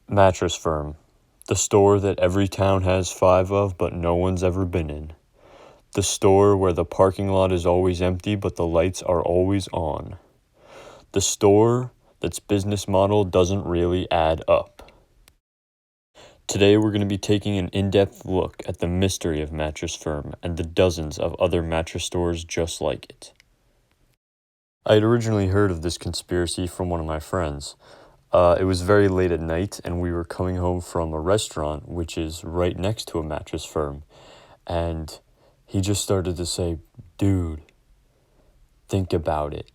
Mattress Firm, the store that every town has 5 of but no one's ever been in. The store where the parking lot is always empty but the lights are always on. The store that's business model doesn't really add up. Today we're going to be taking an in-depth look at the mystery of Mattress Firm and the dozens of other mattress stores just like it. I had originally heard of this conspiracy from one of my friends. It was very late at night, and we were coming home from a restaurant, which is right next to a Mattress Firm. And he just started to say, "Dude, think about it.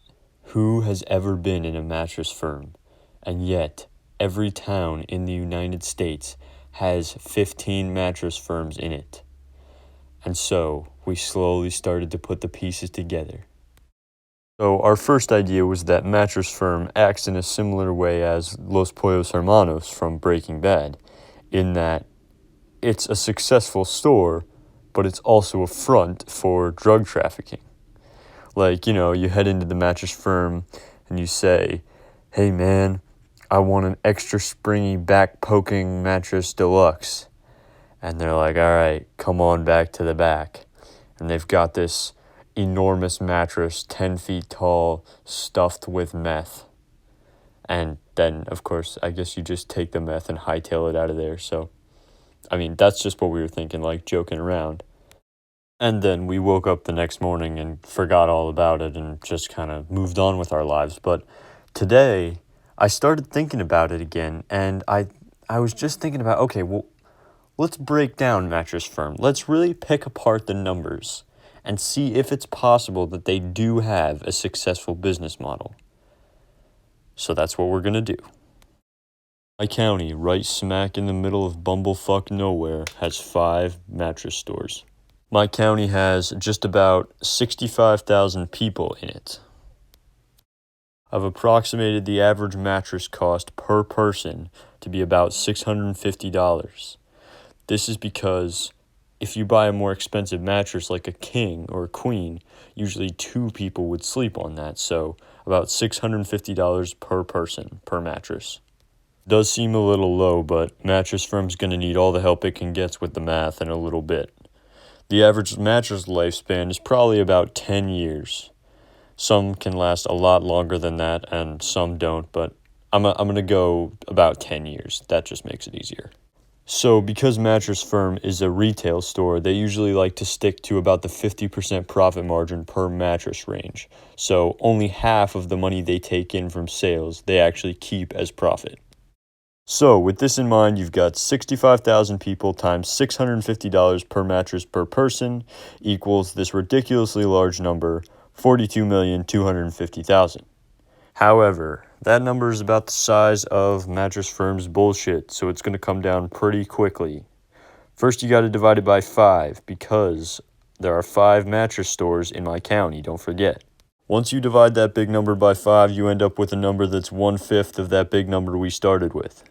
Who has ever been in a Mattress Firm? And yet, every town in the United States has 15 mattress firms in it." And so, we slowly started to put the pieces together. So our first idea was that Mattress Firm acts in a similar way as Los Pollos Hermanos from Breaking Bad, in that it's a successful store, but it's also a front for drug trafficking. Like, you head into the Mattress Firm and you say, "Hey man, I want an extra springy back-poking mattress deluxe." And they're like, "All right, come on back to the back." And they've got this enormous mattress, 10 feet tall, stuffed with meth. And then, of course, I guess you just take the meth and hightail it out of there. So, that's just what we were thinking, like joking around. And then we woke up the next morning and forgot all about it and just kind of moved on with our lives. But today, I started thinking about it again, and I was just thinking about, okay, well, let's break down Mattress Firm. Let's really pick apart the numbers and see if it's possible that they do have a successful business model. So that's what we're going to do. My county, right smack in the middle of bumblefuck nowhere, has 5 mattress stores. My county has just about 65,000 people in it. I've approximated the average mattress cost per person to be about $650. This is because if you buy a more expensive mattress like a king or a queen, usually 2 people would sleep on that, so about $650 per person per mattress. Does seem a little low, but Mattress Firm's going to need all the help it can get with the math in a little bit. The average mattress lifespan is probably about 10 years. Some can last a lot longer than that, and some don't, but I'm going to go about 10 years. That just makes it easier. So because Mattress Firm is a retail store, they usually like to stick to about the 50% profit margin per mattress range. So only half of the money they take in from sales, they actually keep as profit. So with this in mind, you've got 65,000 people times $650 per mattress per person equals this ridiculously large number, 42,250,000. However, that number is about the size of Mattress Firm's bullshit, so it's going to come down pretty quickly. First, you got to divide it by 5, because there are 5 mattress stores in my county, don't forget. Once you divide that big number by 5, you end up with a number that's 1/5 of that big number we started with.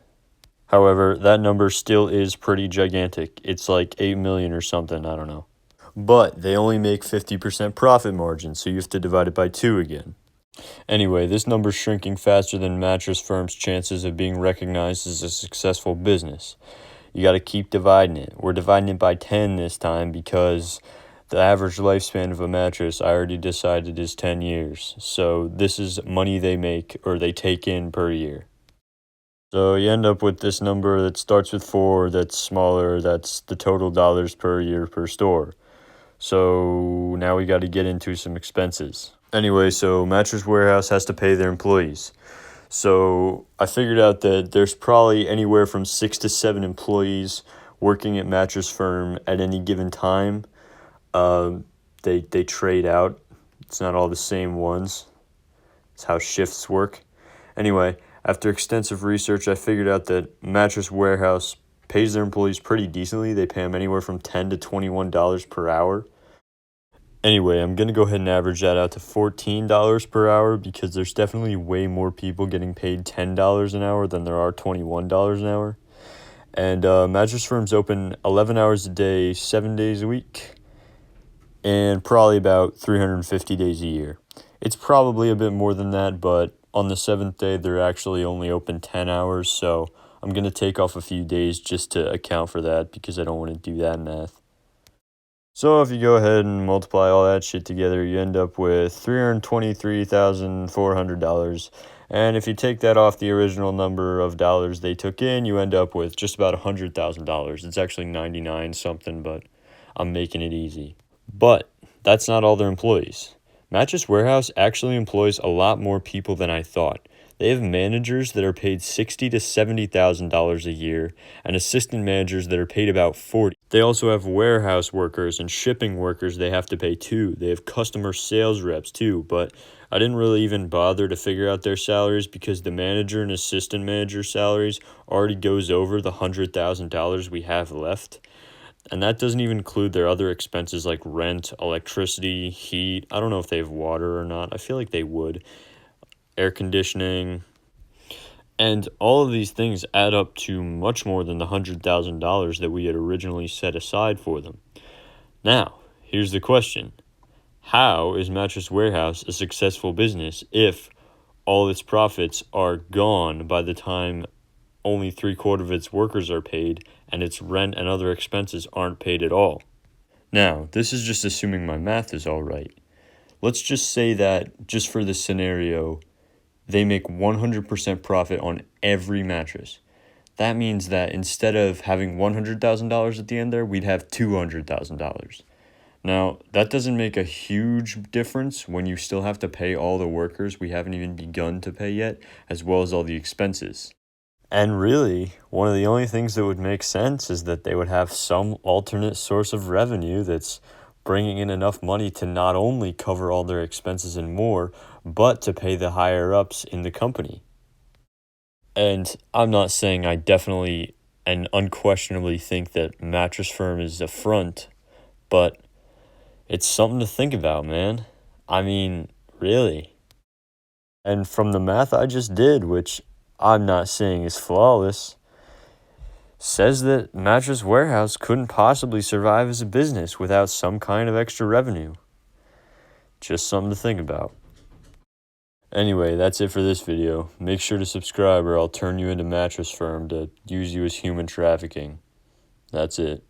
However, that number still is pretty gigantic. It's like 8 million or something, I don't know. But they only make 50% profit margin, so you have to divide it by 2 again. Anyway, this number's shrinking faster than Mattress Firm's chances of being recognized as a successful business. You gotta keep dividing it. We're dividing it by 10 this time because the average lifespan of a mattress, I already decided, is 10 years. So this is money they make, or they take in per year. So you end up with this number that starts with 4, that's smaller, that's the total dollars per year per store. So now we gotta get into some expenses. Anyway, so Mattress Warehouse has to pay their employees. So I figured out that there's probably anywhere from 6 to 7 employees working at Mattress Firm at any given time. They trade out. It's not all the same ones. It's how shifts work. Anyway, after extensive research, I figured out that Mattress Warehouse pays their employees pretty decently. They pay them anywhere from $10 to $21 per hour. Anyway, I'm going to go ahead and average that out to $14 per hour because there's definitely way more people getting paid $10 an hour than there are $21 an hour. And Mattress Firm's open 11 hours a day, 7 days a week, and probably about 350 days a year. It's probably a bit more than that, but on the 7th day, they're actually only open 10 hours, so I'm going to take off a few days just to account for that because I don't want to do that math. So if you go ahead and multiply all that shit together, you end up with $323,400. And if you take that off the original number of dollars they took in, you end up with just about $100,000. It's actually 99 something, but I'm making it easy. But that's not all their employees. Mattress Warehouse actually employs a lot more people than I thought. They have managers that are paid $60,000 to $70,000 a year, and assistant managers that are paid about $40,000. They also have warehouse workers and shipping workers they have to pay too. They have customer sales reps too, but I didn't really even bother to figure out their salaries because the manager and assistant manager salaries already goes over the $100,000 we have left. And that doesn't even include their other expenses like rent, electricity, heat. I don't know if they have water or not. I feel like they would. Air conditioning. And all of these things add up to much more than the $100,000 that we had originally set aside for them. Now, here's the question. How is Mattress Warehouse a successful business if all its profits are gone by the time only 3/4 of its workers are paid and its rent and other expenses aren't paid at all? Now, this is just assuming my math is all right. Let's just say that, just for this scenario, they make 100% profit on every mattress. That means that instead of having $100,000 at the end there, we'd have $200,000. Now, that doesn't make a huge difference when you still have to pay all the workers we haven't even begun to pay yet, as well as all the expenses. And really, one of the only things that would make sense is that they would have some alternate source of revenue that's bringing in enough money to not only cover all their expenses and more, but to pay the higher-ups in the company. And I'm not saying I definitely and unquestionably think that Mattress Firm is a front, but it's something to think about, man. I mean, really. And from the math I just did, which I'm not saying is flawless, says that Mattress Warehouse couldn't possibly survive as a business without some kind of extra revenue. Just something to think about. Anyway, that's it for this video. Make sure to subscribe or I'll turn you into Mattress Firm to use you as human trafficking. That's it.